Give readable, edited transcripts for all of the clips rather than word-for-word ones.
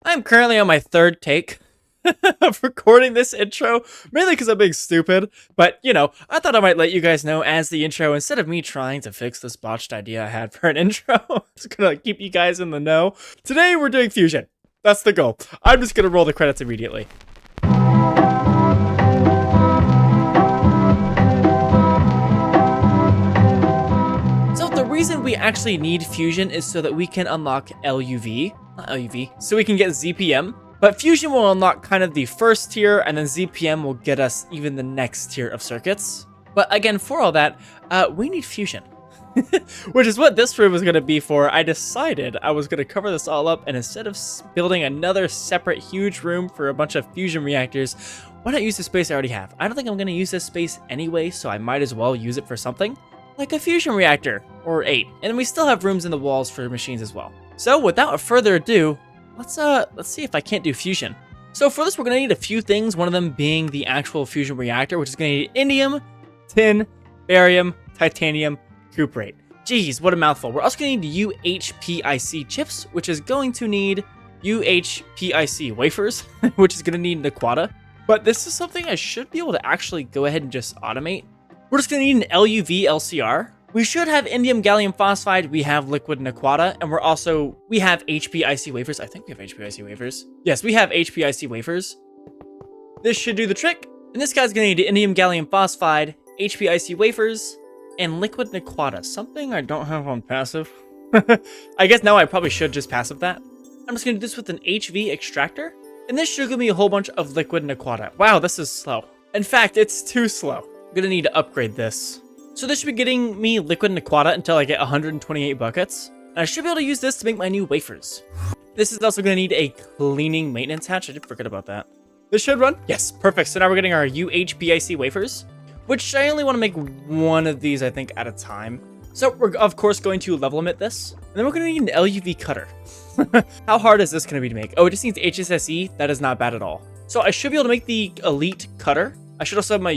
I'm currently on my third take of recording this intro, mainly because I'm being stupid, but I thought I might let you guys know as the intro instead of me trying to fix this botched idea I had for an intro. It's gonna keep you guys in the know. Today we're doing fusion. That's the goal. I'm just gonna roll the credits immediately. So the reason we actually need fusion is so that we can unlock so we can get ZPM. But fusion will unlock kind of the first tier, and then ZPM will get us even the next tier of circuits. But again, for all that, we need fusion. Which is what this room was going to be for. I decided I was going to cover this all up, and instead of building another separate huge room for a bunch of fusion reactors, why not use the space I already have? I don't think I'm going to use this space anyway, so I might as well use it for something like a fusion reactor, or 8. And we still have rooms in the walls for machines as well. So without further ado, let's see if I can't do fusion. So for this, we're gonna need a few things. One of them being the actual fusion reactor, which is gonna need indium, tin, barium, titanium, cuprate. Jeez, what a mouthful. We're also gonna need UHPIC chips, which is going to need UHPIC wafers, which is gonna need Naquata. But this is something I should be able to actually go ahead and just automate. We're just gonna need an LUV LCR. We should have indium gallium phosphide, we have liquid Naquata, and we have HPIC wafers. I think we have HPIC wafers. Yes, we have HPIC wafers. This should do the trick. And this guy's gonna need indium gallium phosphide, HPIC wafers, and liquid Naquata. Something I don't have on passive. I guess now I probably should just passive that. I'm just gonna do this with an HV extractor. And this should give me a whole bunch of liquid Naquata. Wow, this is slow. In fact, it's too slow. I'm gonna need to upgrade this. So this should be getting me liquid Naquata until I get 128 buckets. And I should be able to use this to make my new wafers. This is also going to need a cleaning maintenance hatch. I did forget about that. This should run. Yes, perfect. So now we're getting our UHPIC wafers, which I only want to make one of these, I think, at a time. So we're, of course, going to level limit this. And then we're going to need an LUV cutter. How hard is this going to be to make? Oh, it just needs HSSE. That is not bad at all. So I should be able to make the elite cutter. I should also have my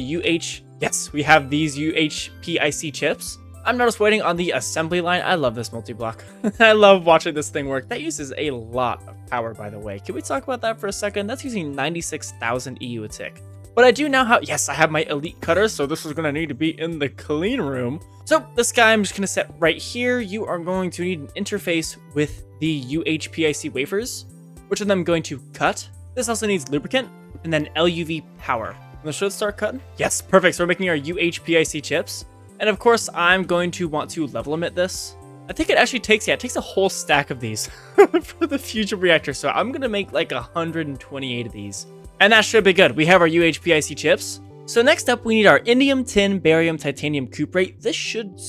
Yes, we have these UHPIC chips. I'm not just waiting on the assembly line. I love this multi-block. I love watching this thing work. That uses a lot of power, by the way. Can we talk about that for a second? That's using 96,000 EU a tick. But I do now have, yes, I have my elite cutter, so this is going to need to be in the clean room. So this guy I'm just going to set right here. You are going to need an interface with the UHPIC wafers, which of them I'm going to cut. This also needs lubricant, and then LUV power. Should start cutting? Yes, perfect. So we're making our UHPIC chips. And of course, I'm going to want to level limit this. I think it actually takes, it takes a whole stack of these for the fusion reactor. So I'm going to make like 128 of these. And that should be good. We have our UHPIC chips. So next up, we need our indium, tin, barium, titanium, cuprate. This should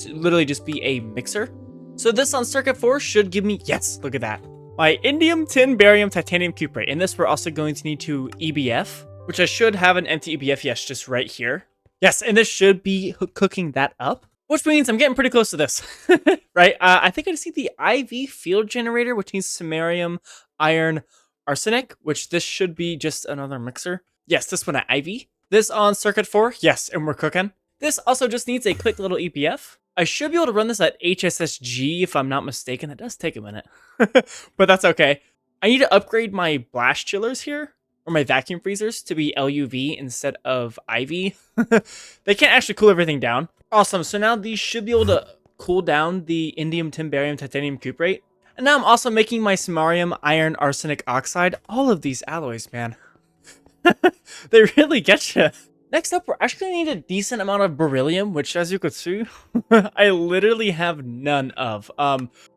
literally just be a mixer. So this on circuit 4 should give me, yes, look at that. My indium, tin, barium, titanium, cuprate. In this, we're also going to need to EBF, which I should have an empty EBF, yes, just right here. Yes, and this should be cooking that up, which means I'm getting pretty close to this, right? I think I just need the IV field generator, which needs samarium, iron, arsenic, which this should be just another mixer. Yes, this one at IV. This on circuit 4, yes, and we're cooking. This also just needs a quick little EBF. I should be able to run this at HSSG if I'm not mistaken. That does take a minute, but that's okay. I need to upgrade my blast chillers here, or my vacuum freezers, to be LUV instead of IV. They can't actually cool everything down. Awesome, so now these should be able to cool down the indium, tin, barium, titanium, cuprate. And now I'm also making my samarium, iron, arsenic oxide. All of these alloys, man. They really get you. Next up, we're actually going to need a decent amount of beryllium, which, as you could see, I literally have none of.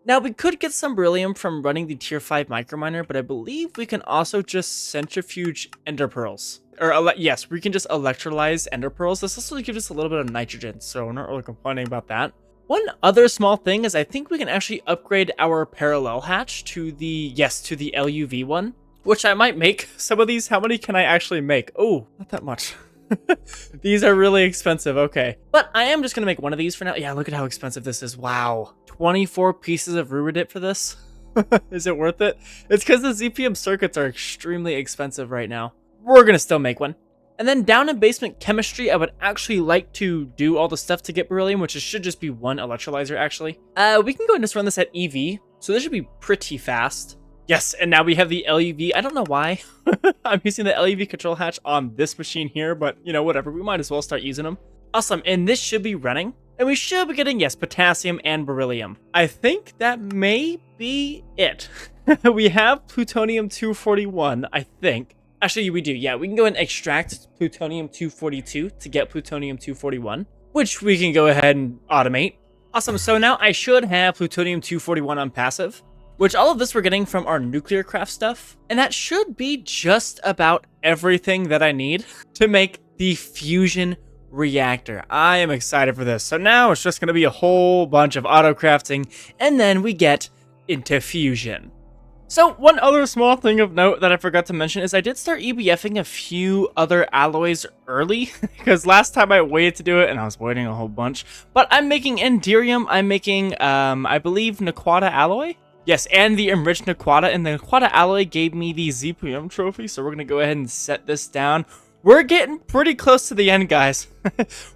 Now, we could get some beryllium from running the tier 5 microminer, but I believe we can also just centrifuge ender pearls. Or, yes, we can just electrolyze ender pearls. This also gives us a little bit of nitrogen, so I'm not really complaining about that. One other small thing is I think we can actually upgrade our parallel hatch to the, yes, to the LUV one, which I might make. Some of these, how many can I actually make? Oh, not that much. These are really expensive, okay. But I am just going to make one of these for now. Yeah, look at how expensive this is. Wow. 24 pieces of Ruridit for this? Is it worth it? It's because the ZPM circuits are extremely expensive right now. We're going to still make one. And then down in basement chemistry, I would actually like to do all the stuff to get beryllium, which should just be one electrolyzer, actually. We can go and just run this at EV. So this should be pretty fast. Yes, and now we have the LUV. I don't know why I'm using the LUV control hatch on this machine here, but you know, whatever. We might as well start using them. Awesome, and this should be running. And we should be getting, yes, potassium and beryllium. I think that may be it. We have plutonium-241, I think. Actually, we do. Yeah, we can go and extract plutonium-242 to get plutonium-241, which we can go ahead and automate. Awesome, so now I should have plutonium-241 on passive, which all of this we're getting from our nuclear craft stuff. And that should be just about everything that I need to make the fusion reactor. I am excited for this. So now it's just going to be a whole bunch of auto crafting, and then we get into fusion. So one other small thing of note that I forgot to mention is I did start EBFing a few other alloys early, because last time I waited to do it and I was waiting a whole bunch. But I'm making Enderium, I'm making, I believe, Naquata alloy. Yes, and the enriched Naquata, and the Naquata alloy gave me the ZPM trophy, so we're going to go ahead and set this down. We're getting pretty close to the end, guys.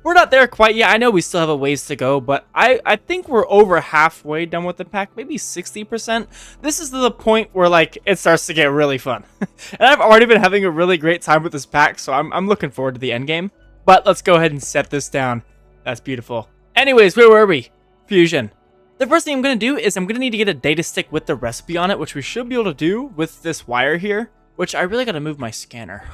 We're not there quite yet. I know we still have a ways to go, but I think we're over halfway done with the pack, maybe 60%. This is the point where, like, it starts to get really fun. And I've already been having a really great time with this pack, so I'm looking forward to the end game. But let's go ahead and set this down. That's beautiful. Anyways, where were we? Fusion. The first thing I'm going to do is I'm going to need to get a data stick with the recipe on it, which we should be able to do with this wire here, which I really got to move my scanner.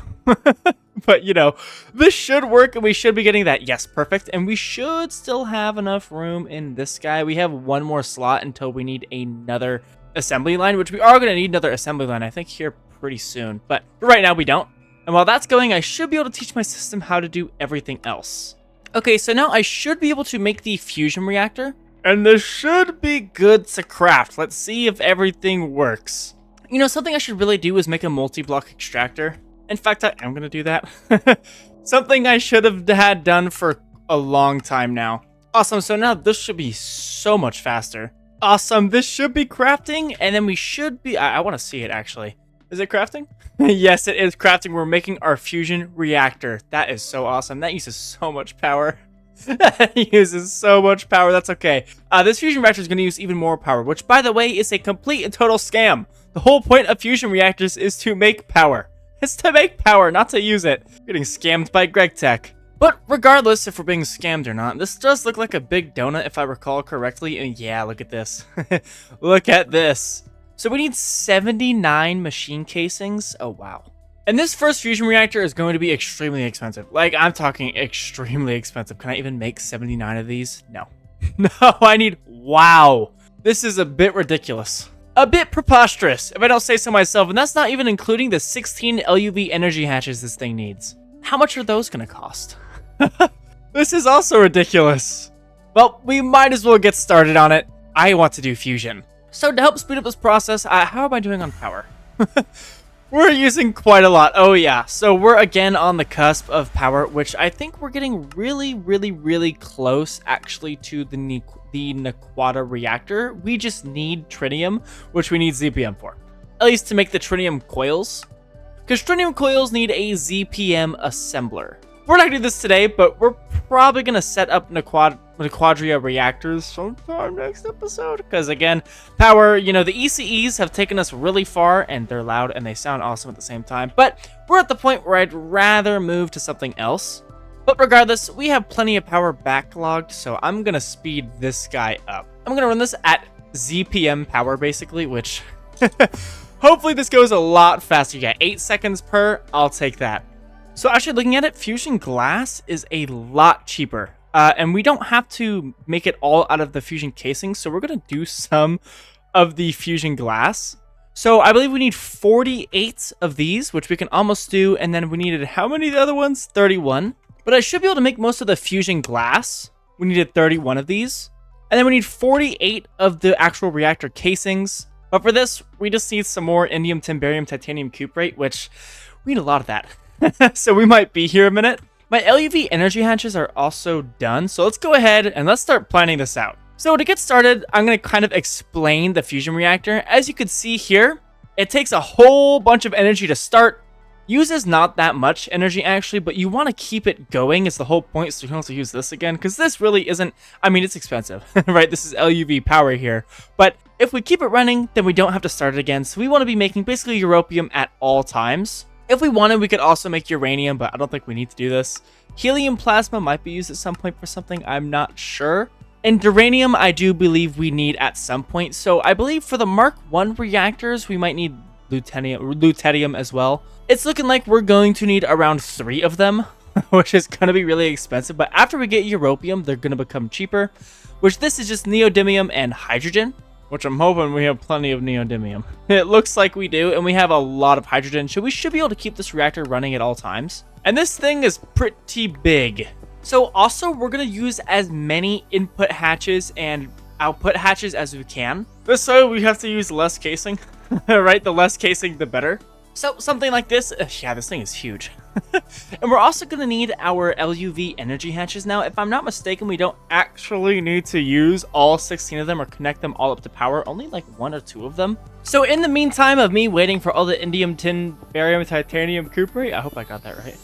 But, you know, this should work, and we should be getting that. Yes, perfect. And we should still have enough room in this guy. We have one more slot until we need another assembly line, which we are going to need another assembly line, I think, here pretty soon. But for right now, we don't. And while that's going, I should be able to teach my system how to do everything else. Okay, so now I should be able to make the fusion reactor. And this should be good to craft. Let's see if everything works. You know, something I should really do is make a multi-block extractor. In fact, I am going to do that. Something I should have had done for a long time now. Awesome, so now this should be so much faster. Awesome, this should be crafting, and then we should be... I want to see it, actually. Is it crafting? Yes, it is crafting. We're making our fusion reactor. That is so awesome. That uses so much power. That uses so much power. That's okay. This fusion reactor is going to use even more power, which, by the way, is a complete and total scam. The whole point of fusion reactors is to make power. It's to make power, not to use it. Getting scammed by Gregtech. But regardless if we're being scammed or not, this does look like a big donut if I recall correctly. And yeah, look at this. Look at this. So we need 79 machine casings. Oh, wow. And this first fusion reactor is going to be extremely expensive. Like, I'm talking extremely expensive. Can I even make 79 of these? No. No, I need... Wow. This is a bit ridiculous. A bit preposterous, if I don't say so myself, and that's not even including the 16 LUV energy hatches this thing needs. How much are those gonna cost? This is also ridiculous. Well, we might as well get started on it. I want to do fusion. So to help speed up this process, how am I doing on power? We're using quite a lot. Oh yeah, so we're again on the cusp of power, which I think we're getting really close actually to the Naquata reactor. We just need tritium, which we need ZPM for. At least to make the tritium coils. Because tritium coils need a ZPM assembler. We're not going to do this today, but we're probably going to set up Naquadria reactors sometime next episode. Because again, power, you know, the ECEs have taken us really far, and they're loud and they sound awesome at the same time. But we're at the point where I'd rather move to something else. But regardless, we have plenty of power backlogged, so I'm going to speed this guy up. I'm going to run this at ZPM power, basically, which hopefully this goes a lot faster. Yeah, 8 seconds per, I'll take that. So actually looking at it, fusion glass is a lot cheaper. And we don't have to make it all out of the fusion casing, so we're going to do some of the fusion glass. So I believe we need 48 of these, which we can almost do, and then we needed how many of the other ones? 31. But I should be able to make most of the fusion glass. We needed 31 of these. And then we need 48 of the actual reactor casings. But for this, we just need some more indium, timbarium, titanium cuprate, which we need a lot of that. So we might be here a minute. My LUV energy hatches are also done. So let's go ahead and let's start planning this out. So to get started, I'm going to kind of explain the fusion reactor. As you can see here, it takes a whole bunch of energy to start. Uses not that much energy actually, but you want to keep it going is the whole point, so you can also use this again, because this really isn't, I mean, it's expensive, right? This is LUV power here, but If we keep it running, then we don't have to start it again, so we want to be making basically europium at all times. If we wanted, we could also make uranium, but I don't think we need to do this. Helium plasma might be used at some point for something, I'm not sure. And uranium, I do believe we need at some point, so I believe for the Mark 1 reactors, we might need lutetium as well. It's looking like we're going to need around 3 of them, which is going to be really expensive, but after we get europium, they're going to become cheaper, which this is just neodymium and hydrogen, which I'm hoping we have plenty of neodymium. It looks like we do, and we have a lot of hydrogen, so we should be able to keep this reactor running at all times. And this thing is pretty big. So also, we're going to use as many input hatches and output hatches as we can. This way, we have to use less casing, right? The less casing, the better. So something like this, yeah, this thing is huge. And we're also going to need our LUV energy hatches. Now, if I'm not mistaken, we don't actually need to use all 16 of them or connect them all up to power, only like 1 or 2 of them. So in the meantime of me waiting for all the indium, tin, barium, titanium, cuprate, I hope I got that right.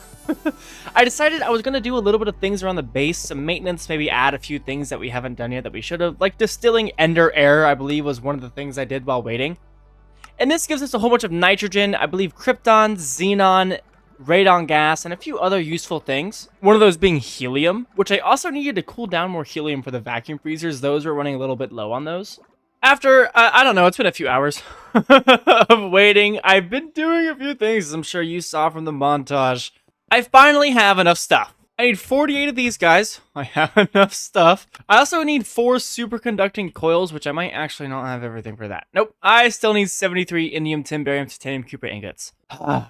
I decided I was going to do a little bit of things around the base, some maintenance, maybe add a few things that we haven't done yet that we should have. Like distilling ender air, I believe, was one of the things I did while waiting. And this gives us a whole bunch of nitrogen, I believe krypton, xenon, radon gas, and a few other useful things. One of those being helium, which I also needed to cool down more helium for the vacuum freezers. Those were running a little bit low on those. After, I don't know, it's been a few hours of waiting. I've been doing a few things, as I'm sure you saw from the montage. I finally have enough stuff. I need 48 of these guys. I have enough stuff. I also need 4 superconducting coils, which I might actually not have everything for that. Nope. I still need 73 indium, tin, barium, titanium, cuprate ingots.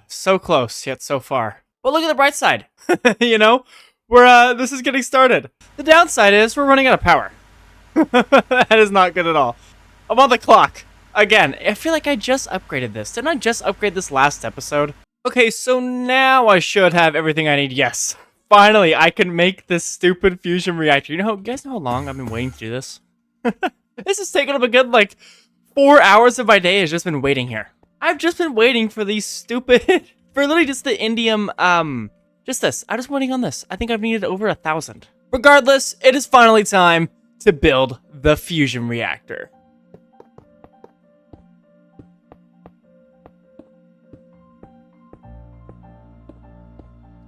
So close, yet so far. But look at the bright side. You know, this is getting started. The downside is we're running out of power. That is not good at all. I'm on the clock. Again, I feel like I just upgraded this. Didn't I just upgrade this last episode? Okay, so now I should have everything I need. Yes. Finally, I can make this stupid fusion reactor. You guys know how long I've been waiting to do this? This has taken up a good, 4 hours of my day has just been waiting here. I've just been waiting for these stupid... for literally just the indium, just this. I'm just waiting on this. I think I've needed over 1,000. Regardless, it is finally time to build the fusion reactor.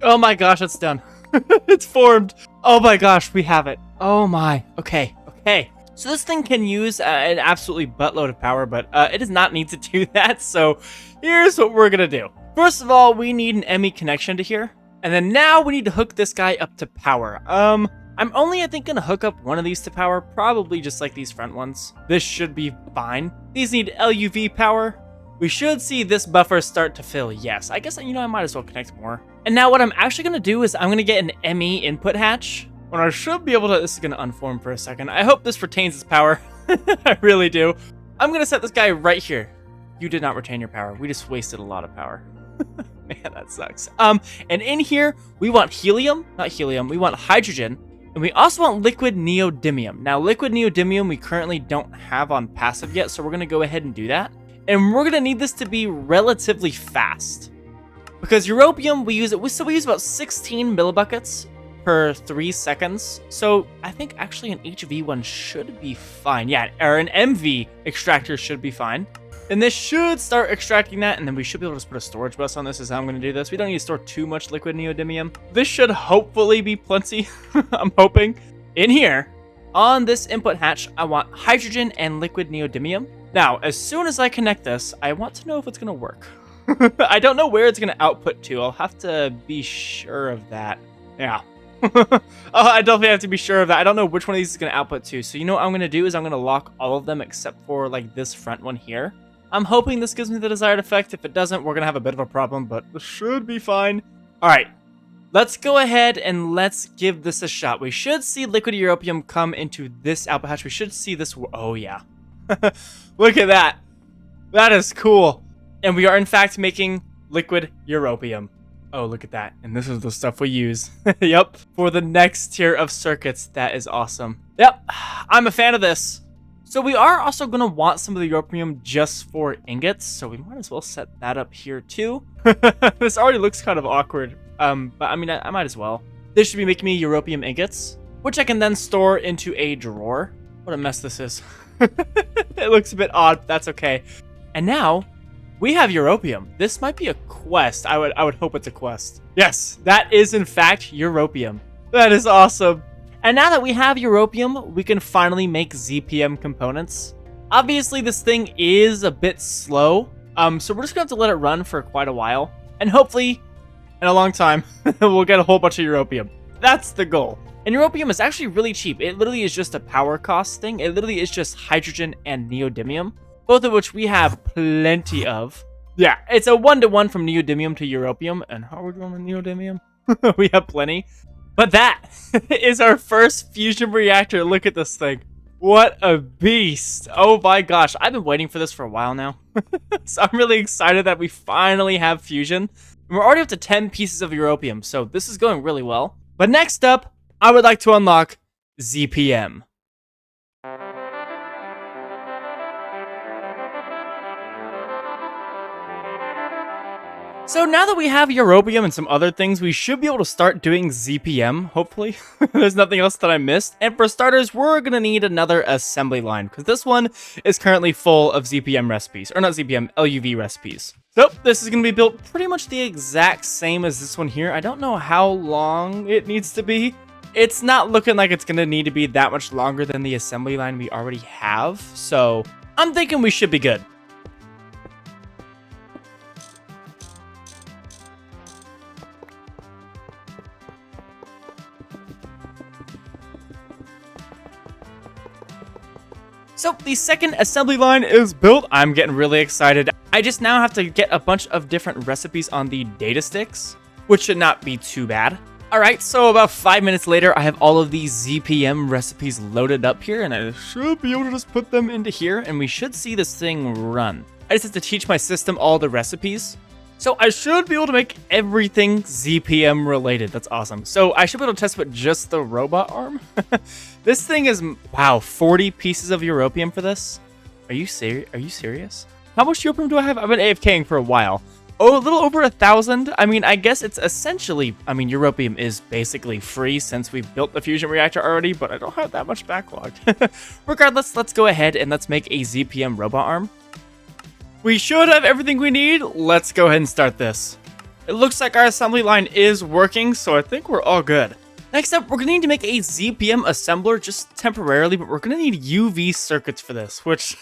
Oh my gosh, it's done. It's formed. Oh my gosh, we have it. Oh my. Okay. So this thing can use an absolutely buttload of power, but it does not need to do that. So here's what we're going to do. First of all, we need an ME connection to here. And then now we need to hook this guy up to power. I'm only, I think, going to hook up one of these to power. Probably just like these front ones. This should be fine. These need LUV power. We should see this buffer start to fill. Yes, I guess, I might as well connect more. And now what I'm actually going to do is I'm going to get an ME input hatch. When I should be able to... This is going to unform for a second. I hope this retains its power. I really do. I'm going to set this guy right here. You did not retain your power. We just wasted a lot of power. Man, that sucks. And in here, we want helium. Not helium. We want hydrogen. And we also want liquid neodymium. Now, liquid neodymium we currently don't have on passive yet, so we're going to go ahead and do that. And we're going to need this to be relatively fast. Because europium, we use about 16 millibuckets per 3 seconds. So I think actually an HV one should be fine. Yeah, or an MV extractor should be fine. And this should start extracting that, and then we should be able to just put a storage bus on this is how I'm going to do this. We don't need to store too much liquid neodymium. This should hopefully be plenty, I'm hoping. In here, on this input hatch, I want hydrogen and liquid neodymium. Now, as soon as I connect this, I want to know if it's going to work. I don't know where it's going to output to. I'll have to be sure of that. Yeah. I definitely have to be sure of that. I don't know which one of these is going to output to. So you know what I'm going to do is I'm going to lock all of them except for this front one here. I'm hoping this gives me the desired effect. If it doesn't, we're going to have a bit of a problem, but this should be fine. All right. Let's go ahead and let's give this a shot. We should see liquid europium come into this output hatch. We should see this. Oh, yeah. Look at that. That is cool. And we are, in fact, making liquid europium. Oh, look at that. And this is the stuff we use. Yep. For the next tier of circuits. That is awesome. Yep. I'm a fan of this. So we are also going to want some of the europium just for ingots. So we might as well set that up here too. This already looks kind of awkward. But I mean, I might as well. This should be making me europium ingots, which I can then store into a drawer. What a mess this is. It looks a bit odd, but that's okay. And now, we have Europium. This might be a quest. I would hope it's a quest. Yes, that is in fact Europium. That is awesome. And now that we have Europium, we can finally make ZPM components. Obviously, this thing is a bit slow, so we're just gonna have to let it run for quite a while. And hopefully, in a long time, we'll get a whole bunch of Europium. That's the goal. And Europium is actually really cheap. It literally is just a power cost thing. It literally is just hydrogen and neodymium, both of which we have plenty of. Yeah, it's a 1-to-1 from neodymium to Europium. And how are we doing with neodymium? We have plenty. But that is our first fusion reactor. Look at this thing. What a beast. Oh my gosh. I've been waiting for this for a while now. So I'm really excited that we finally have fusion. And we're already up to 10 pieces of Europium, so this is going really well. But next up, I would like to unlock ZPM. So now that we have Europium and some other things, we should be able to start doing ZPM, hopefully. There's nothing else that I missed. And for starters, we're going to need another assembly line, because this one is currently full of ZPM recipes. Or not ZPM, LUV recipes. So this is going to be built pretty much the exact same as this one here. I don't know how long it needs to be. It's not looking like it's going to need to be that much longer than the assembly line we already have. So I'm thinking we should be good. So the second assembly line is built. I'm getting really excited. I just now have to get a bunch of different recipes on the data sticks, which should not be too bad. Alright, so about 5 minutes later, I have all of these ZPM recipes loaded up here, and I should be able to just put them into here, and we should see this thing run. I just have to teach my system all the recipes. So I should be able to make everything ZPM related. That's awesome. So I should be able to test with just the robot arm. This thing is, wow, 40 pieces of Europium for this? Are you serious? How much Europium do I have? I've been AFKing for a while. Oh, a little over 1,000. I mean, I guess it's essentially, Europium is basically free since we've built the fusion reactor already, but I don't have that much backlog. Regardless, let's go ahead and let's make a ZPM robot arm. We should have everything we need. Let's go ahead and start this. It looks like our assembly line is working, so I think we're all good. Next up, we're going to need to make a ZPM assembler just temporarily, but we're going to need UV circuits for this, which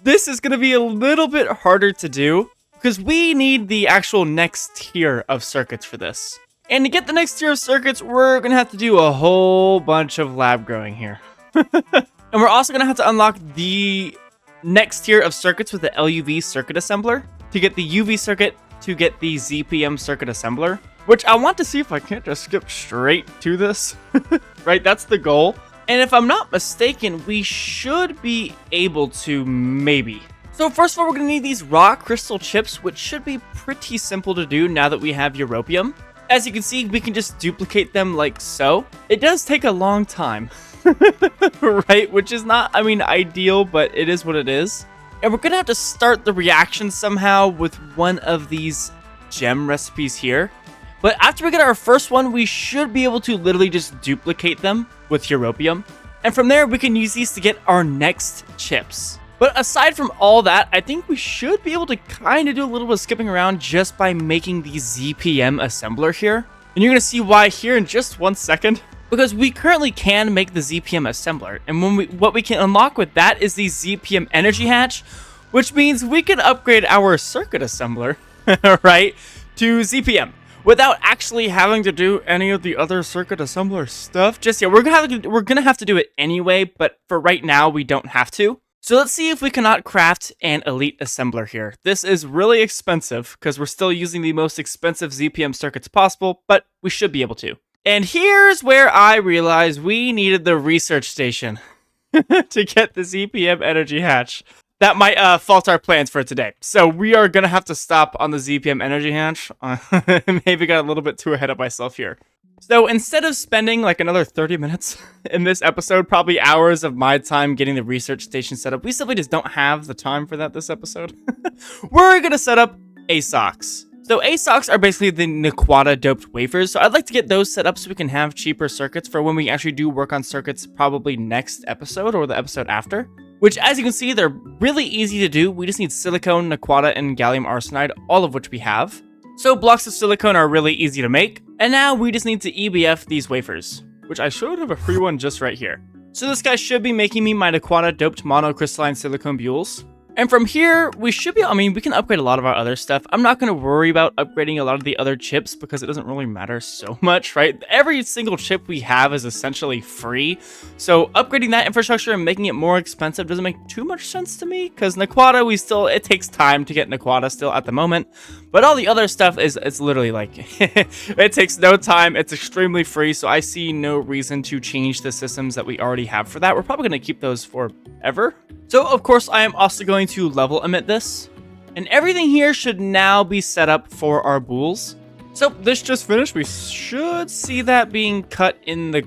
this is going to be a little bit harder to do because we need the actual next tier of circuits for this. And to get the next tier of circuits, we're going to have to do a whole bunch of lab growing here. And we're also going to have to unlock the next tier of circuits with the LUV circuit assembler to get the UV circuit to get the ZPM circuit assembler, which I want to see if I can't just skip straight to this. Right, that's the goal. And if I'm not mistaken, we should be able to, maybe. So first of all, we're going to need these raw crystal chips, which should be pretty simple to do now that we have Europium. As you can see, we can just duplicate them like so. It does take a long time. Right, which is not, ideal, but it is what it is. And we're gonna have to start the reaction somehow with one of these gem recipes here. But after we get our first one, we should be able to literally just duplicate them with Europium. And from there, we can use these to get our next chips. But aside from all that, I think we should be able to kind of do a little bit of skipping around just by making the ZPM assembler here. And you're gonna see why here in just 1 second. Because we currently can make the ZPM assembler, and what we can unlock with that is the ZPM energy hatch, which means we can upgrade our circuit assembler, right, to ZPM without actually having to do any of the other circuit assembler stuff. Just yeah, we're gonna have to do it anyway, but for right now we don't have to. So let's see if we cannot craft an elite assembler here. This is really expensive because we're still using the most expensive ZPM circuits possible, but we should be able to. And here's where I realized we needed the research station to get the ZPM energy hatch. That might fault our plans for today. So we are going to have to stop on the ZPM energy hatch. Maybe got a little bit too ahead of myself here. So instead of spending like another 30 minutes in this episode, probably hours of my time getting the research station set up, we simply just don't have the time for that this episode. We're going to set up ASOCs. So ASOCs are basically the Nequata doped wafers, so I'd like to get those set up so we can have cheaper circuits for when we actually do work on circuits probably next episode or the episode after. which as you can see, they're really easy to do. We just need silicone, naquata, and gallium arsenide, all of which we have. So blocks of silicone are really easy to make. And now we just need to EBF these wafers, which I should have a free one just right here. So this guy should be making me my naquata doped monocrystalline silicone bules. And from here, we should be, we can upgrade a lot of our other stuff. I'm not going to worry about upgrading a lot of the other chips because it doesn't really matter so much, right? Every single chip we have is essentially free. So upgrading that infrastructure and making it more expensive doesn't make too much sense to me because naquata, it takes time to get naquata still at the moment. But all the other stuff it's literally like, it takes no time. It's extremely free. So I see no reason to change the systems that we already have for that. We're probably going to keep those forever. So of course I am also going to level emit this, and everything here should now be set up for our boules. So this just finished. We should see that being cut in the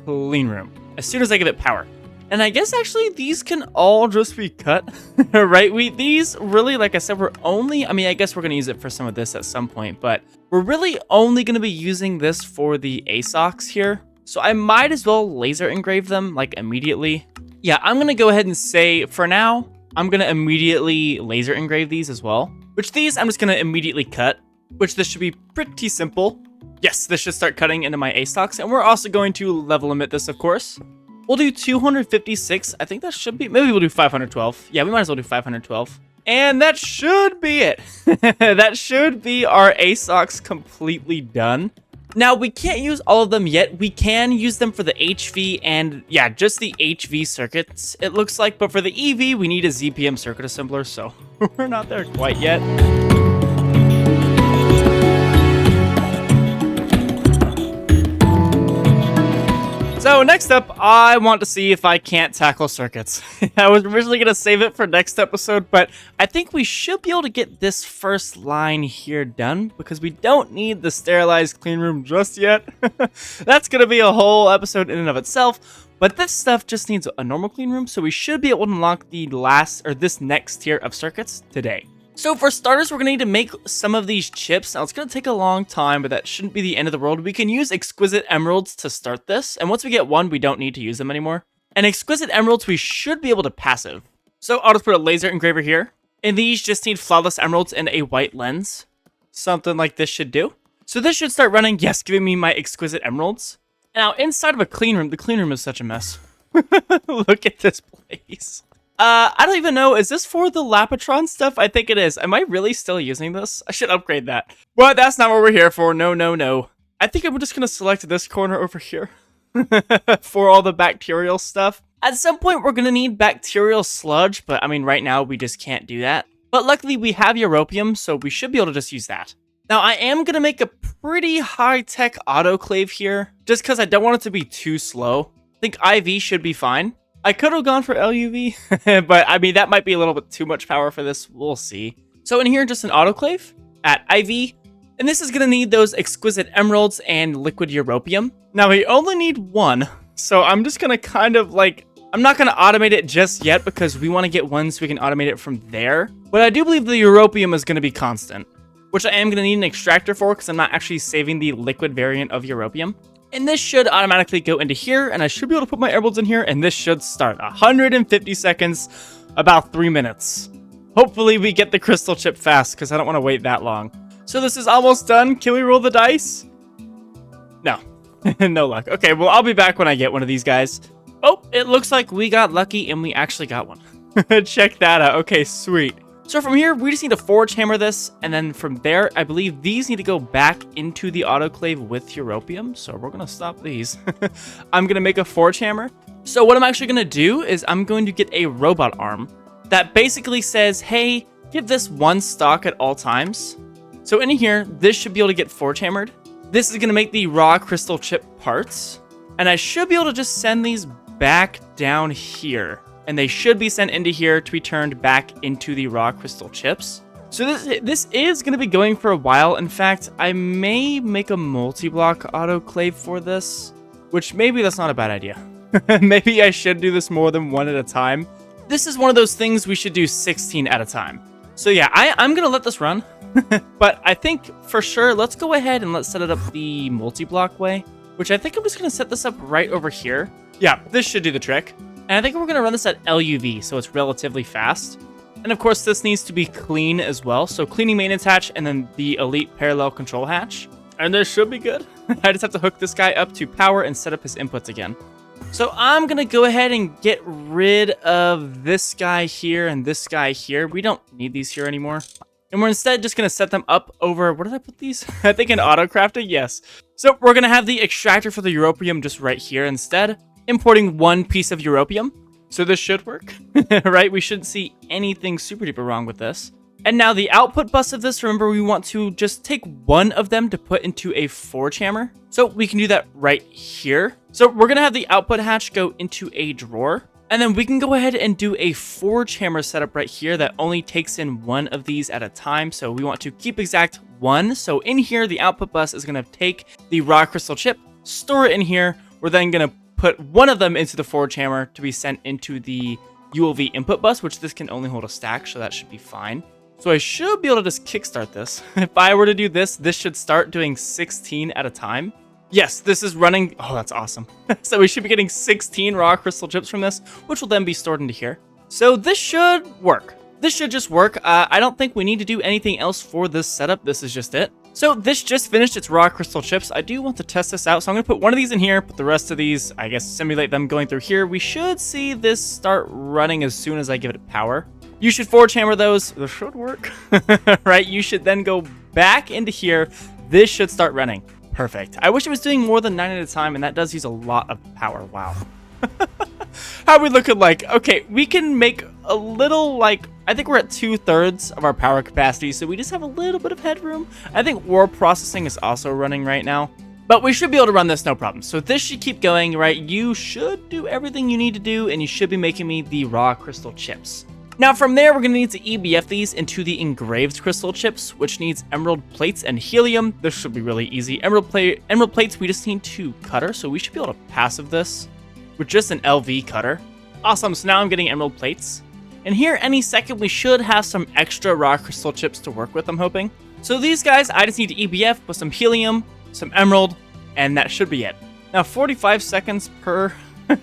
clean room as soon as I give it power. And I guess actually these can all just be cut, right? These really, like I said, we're only, I guess we're going to use it for some of this at some point, but we're really only going to be using this for the ASOCs here. So I might as well laser engrave them like immediately. Yeah, I'm going to go ahead and say for now, I'm going to immediately laser engrave these as well, which these I'm just going to immediately cut, which this should be pretty simple. Yes, this should start cutting into my A-stocks, and we're also going to level limit this, of course. We'll do 256. I think that should be, maybe we'll do 512. Yeah, we might as well do 512. And that should be it. That should be our A-stocks completely done. Now, we can't use all of them yet. We can use them for the HV and, yeah, just the HV circuits, it looks like. But for the EV, we need a ZPM circuit assembler, so we're not there quite yet. So next up, I want to see if I can't tackle circuits. I was originally going to save it for next episode, but I think we should be able to get this first line here done because we don't need the sterilized clean room just yet. That's going to be a whole episode in and of itself, but this stuff just needs a normal clean room, so we should be able to unlock the this next tier of circuits today. So for starters, we're going to need to make some of these chips. Now, it's going to take a long time, but that shouldn't be the end of the world. We can use exquisite emeralds to start this, and once we get one, we don't need to use them anymore. And exquisite emeralds, we should be able to passive. So I'll just put a laser engraver here, and these just need flawless emeralds and a white lens. Something like this should do. So this should start running, yes, giving me my exquisite emeralds. Now, inside of a clean room, the clean room is such a mess. Look at this place. I don't even know. Is this for the Lapatron stuff? I think it is. Am I really still using this? I should upgrade that. But that's not what we're here for. No, no, no. I think I'm just going to select this corner over here for all the bacterial stuff. At some point, we're going to need bacterial sludge, but right now we just can't do that. But luckily, we have europium, so we should be able to just use that. Now, I am going to make a pretty high-tech autoclave here, just because I don't want it to be too slow. I think IV should be fine. I could have gone for LUV, but that might be a little bit too much power for this. We'll see. So in here, just an autoclave at IV, and this is going to need those exquisite emeralds and liquid europium. Now, we only need one, so I'm just going to kind of I'm not going to automate it just yet because we want to get one so we can automate it from there. But I do believe the europium is going to be constant, which I am going to need an extractor for because I'm not actually saving the liquid variant of europium. And this should automatically go into here, and I should be able to put my emeralds in here, and this should start 150 seconds, about 3 minutes. Hopefully we get the crystal chip fast, because I don't want to wait that long. So this is almost done. Can we roll the dice? No. No luck. Okay, well, I'll be back when I get one of these guys. Oh, it looks like we got lucky, and we actually got one. Check that out. Okay, sweet. So from here, we just need to forge hammer this, and then from there, I believe these need to go back into the autoclave with europium, so we're going to stop these. I'm going to make a forge hammer. So what I'm actually going to do is I'm going to get a robot arm that basically says, hey, give this one stock at all times. So in here, this should be able to get forge hammered. This is going to make the raw crystal chip parts, and I should be able to just send these back down here. And they should be sent into here to be turned back into the raw crystal chips. So this is going to be going for a while. In fact, I may make a multi-block autoclave for this, which maybe that's not a bad idea. Maybe I should do this more than one at a time. This is one of those things we should do 16 at a time. So yeah, I'm going to let this run. But I think for sure, let's go ahead and let's set it up the multi-block way, which I think I'm just going to set this up right over here. Yeah, this should do the trick. And I think we're going to run this at LUV, so it's relatively fast. And of course, this needs to be clean as well. So cleaning maintenance hatch and then the elite parallel control hatch. And this should be good. I just have to hook this guy up to power and set up his inputs again. So I'm going to go ahead and get rid of this guy here and this guy here. We don't need these here anymore. And we're instead just going to set them up over, where did I put these? I think in auto crafting, yes. So we're going to have the extractor for the europium just right here instead, importing one piece of europium. So this should work, right? We shouldn't see anything super duper wrong with this. And now the output bus of this, remember we want to just take one of them to put into a forge hammer. So we can do that right here. So we're going to have the output hatch go into a drawer. And then we can go ahead and do a forge hammer setup right here that only takes in one of these at a time. So we want to keep exact one. So in here, the output bus is going to take the raw crystal chip, store it in here. We're then going to put one of them into the forge hammer to be sent into the ULV input bus, which this can only hold a stack, so that should be fine. So I should be able to just kickstart this. If I were to do this, this should start doing 16 at a time. Yes, this is running. Oh, that's awesome. So we should be getting 16 raw crystal chips from this, which will then be stored into here. So this should work. This should just work. I don't think we need to do anything else for this setup. This is just it. So this just finished its raw crystal chips. I do want to test this out. So I'm going to put one of these in here, put the rest of these, I guess, simulate them going through here. We should see this start running as soon as I give it power. You should forge hammer those. This should work, right? You should then go back into here. This should start running. Perfect. I wish it was doing more than 9 at a time, and that does use a lot of power. Wow. How are we looking like? Okay, we can make a little, like, I think we're at 2/3 of our power capacity, so we just have a little bit of headroom. I think ore processing is also running right now, but we should be able to run this no problem. So this should keep going, right? You should do everything you need to do, and you should be making me the raw crystal chips. Now from there, we're going to need to EBF these into the engraved crystal chips, which needs emerald plates and helium. This should be really easy. Emerald plates, we just need to cutter, so we should be able to passive this with just an LV cutter. Awesome, so now I'm getting emerald plates. And here, any second, we should have some extra raw crystal chips to work with, I'm hoping. So these guys, I just need to EBF with some helium, some emerald, and that should be it. Now, 45 seconds per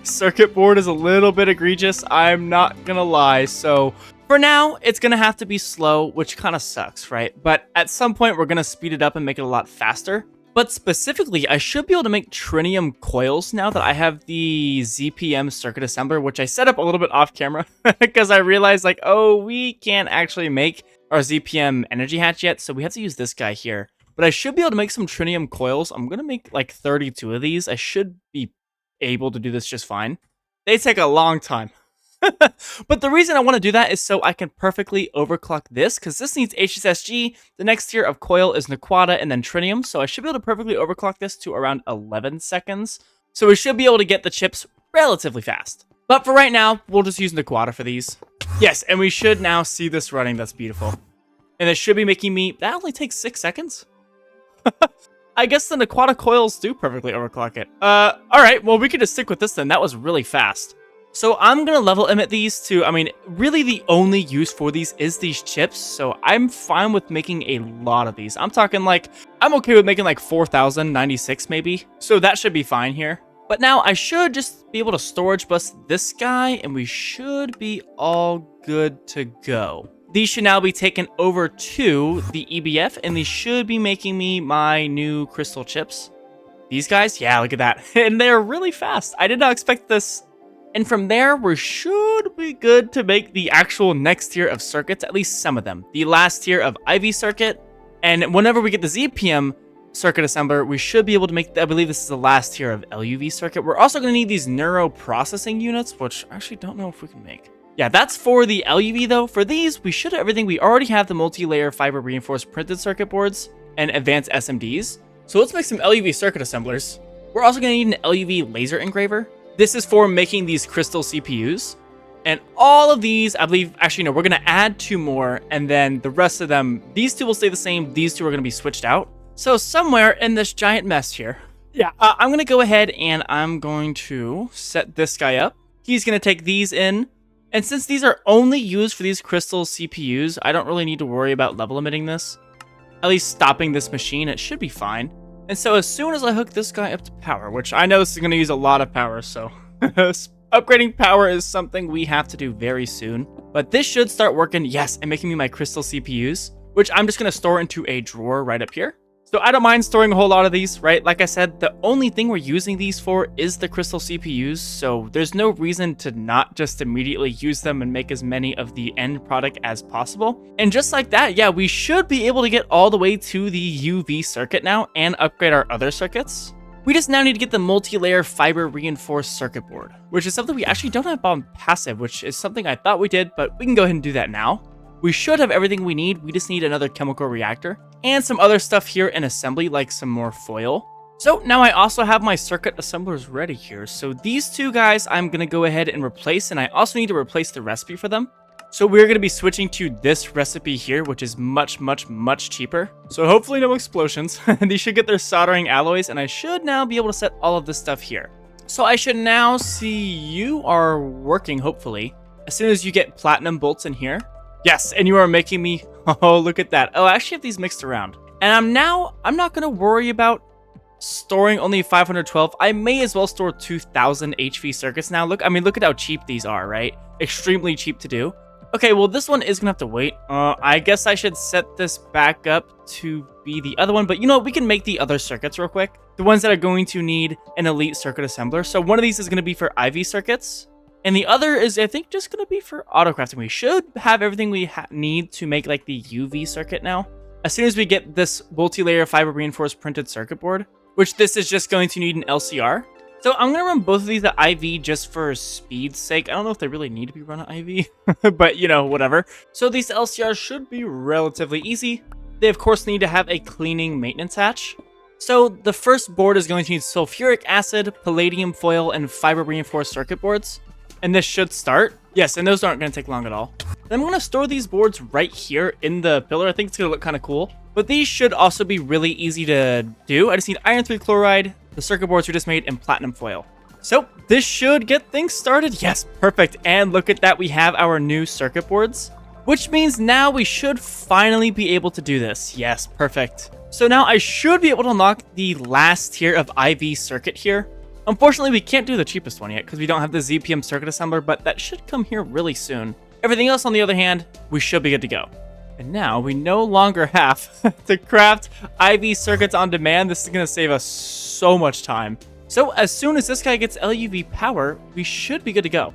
circuit board is a little bit egregious, I'm not gonna lie. So for now, it's gonna have to be slow, which kind of sucks, right? But at some point, we're gonna speed it up and make it a lot faster. But specifically, I should be able to make trinium coils now that I have the ZPM circuit assembler, which I set up a little bit off camera because I realized, like, oh, we can't actually make our ZPM energy hatch yet, so we have to use this guy here. But I should be able to make some trinium coils. I'm going to make like 32 of these. I should be able to do this just fine. They take a long time. But the reason I want to do that is so I can perfectly overclock this, because this needs HSSG. The next tier of coil is Naquata and then trinium, so I should be able to perfectly overclock this to around 11 seconds. So we should be able to get the chips relatively fast. But for right now, we'll just use Naquata for these. Yes, and we should now see this running. That's beautiful. And it should be making me... That only takes 6 seconds? I guess the Naquata coils do perfectly overclock it. Alright, well, we could just stick with this then. That was really fast. So I'm going to level emit these to, I mean, really the only use for these is these chips. So I'm fine with making a lot of these. I'm talking like, I'm okay with making like 4,096 maybe. So that should be fine here. But now I should just be able to storage bus this guy and we should be all good to go. These should now be taken over to the EBF and these should be making me my new crystal chips. These guys, yeah, look at that. And they're really fast. I did not expect this. And from there, we should be good to make the actual next tier of circuits, at least some of them. The last tier of IV circuit, and whenever we get the ZPM circuit assembler, we should be able to make, I believe this is the last tier of LUV circuit. We're also going to need these neuro processing units, which I actually don't know if we can make. Yeah, that's for the LUV though. For these, we should have everything. We already have the multi-layer fiber reinforced printed circuit boards and advanced SMDs. So let's make some LUV circuit assemblers. We're also going to need an LUV laser engraver. This is for making these crystal CPUs. And all of these, I believe, actually, no, we're going to add 2 more. And then the rest of them, these 2 will stay the same. These 2 are going to be switched out. So somewhere in this giant mess here, yeah, I'm going to go ahead and I'm going to set this guy up. He's going to take these in. And since these are only used for these crystal CPUs, I don't really need to worry about level limiting this. At least stopping this machine, it should be fine. And so as soon as I hook this guy up to power, which I know this is going to use a lot of power, so Upgrading power is something we have to do very soon, but this should start working, yes, and making me my crystal CPUs, which I'm just going to store into a drawer right up here. So I don't mind storing a whole lot of these, right? Like I said, the only thing we're using these for is the crystal CPUs, so there's no reason to not just immediately use them and make as many of the end product as possible. And just like that, yeah, we should be able to get all the way to the UV circuit now and upgrade our other circuits. We just now need to get the multi-layer fiber reinforced circuit board, which is something we actually don't have on passive, which is something I thought we did, but we can go ahead and do that now. We should have everything we need. We just need another chemical reactor and some other stuff here in assembly, like some more foil. So now I also have my circuit assemblers ready here. So these two guys I'm going to go ahead and replace, and I also need to replace the recipe for them. So we're going to be switching to this recipe here, which is much cheaper. So hopefully no explosions. These should get their soldering alloys, and I should now be able to set all of this stuff here. So I should now see you are working, hopefully, as soon as you get platinum bolts in here. Yes, and you are making me, oh, look at that. Oh, I actually have these mixed around. And I'm not going to worry about storing only 512. I may as well store 2000 HV circuits now. Look at how cheap these are, right? Extremely cheap to do. Okay, well, this one is going to have to wait. I guess I should set this back up to be the other one. But, you know, we can make the other circuits real quick. The ones that are going to need an elite circuit assembler. So one of these is going to be for IV circuits. And the other is, I think, just going to be for autocrafting. We should have everything we need to make, like, the UV circuit now. As soon as we get this multi-layer fiber reinforced printed circuit board, which this is just going to need an LCR. So I'm going to run both of these at IV just for speed's sake. I don't know if they really need to be run at IV, but, you know, whatever. So these LCRs should be relatively easy. They, of course, need to have a cleaning maintenance hatch. So the first board is going to need sulfuric acid, palladium foil, and fiber reinforced circuit boards. And this should start. Yes, and those aren't going to take long at all. Then I'm going to store these boards right here in the pillar. I think it's going to look kind of cool. But these should also be really easy to do. I just need iron 3 chloride, the circuit boards we just made, and platinum foil. So this should get things started. Yes, perfect. And look at that. We have our new circuit boards, which means now we should finally be able to do this. Yes, perfect. So now I should be able to unlock the last tier of IV circuit here. Unfortunately, we can't do the cheapest one yet because we don't have the ZPM circuit assembler, but that should come here really soon. Everything else, on the other hand, we should be good to go. And now we no longer have to craft IV circuits on demand. This is going to save us so much time. So as soon as this guy gets LUV power, we should be good to go.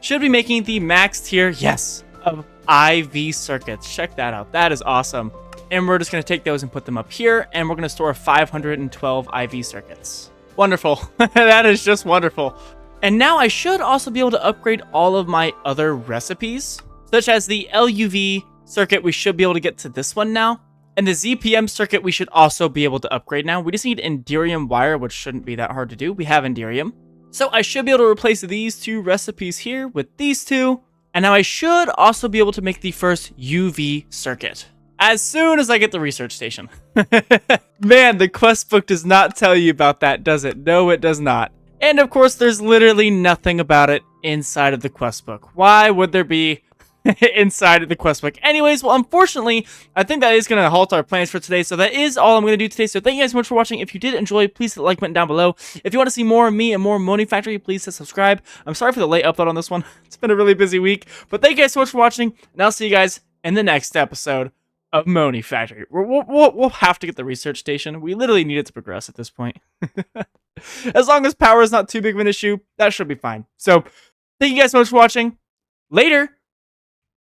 Should be making the max tier, yes, of IV circuits. Check that out. That is awesome. And we're just going to take those and put them up here, and we're going to store 512 IV circuits. Wonderful. That is just wonderful. And now I should also be able to upgrade all of my other recipes, such as the LUV circuit. We should be able to get to this one now. And the ZPM circuit we should also be able to upgrade now. We just need Enderium wire, which shouldn't be that hard to do. We have Enderium. So I should be able to replace these two recipes here with these two. And now I should also be able to make the first UV circuit as soon as I get the research station. Man, the quest book does not tell you about that, does it? No, it does not. And of course, there's literally nothing about it inside of the quest book. Why would there be inside of the quest book? Anyways, well, unfortunately, I think that is going to halt our plans for today. So that is all I'm going to do today. So thank you guys so much for watching. If you did enjoy, please hit the like button down below. If you want to see more of me and more Monifactory, please hit subscribe. I'm sorry for the late upload on this one. It's been a really busy week. But thank you guys so much for watching. And I'll see you guys in the next episode of Monifactory. We'll have to get the research station. We literally need it to progress at this point. As long as power is not too big of an issue, that should be fine. So thank you guys so much for watching. Later.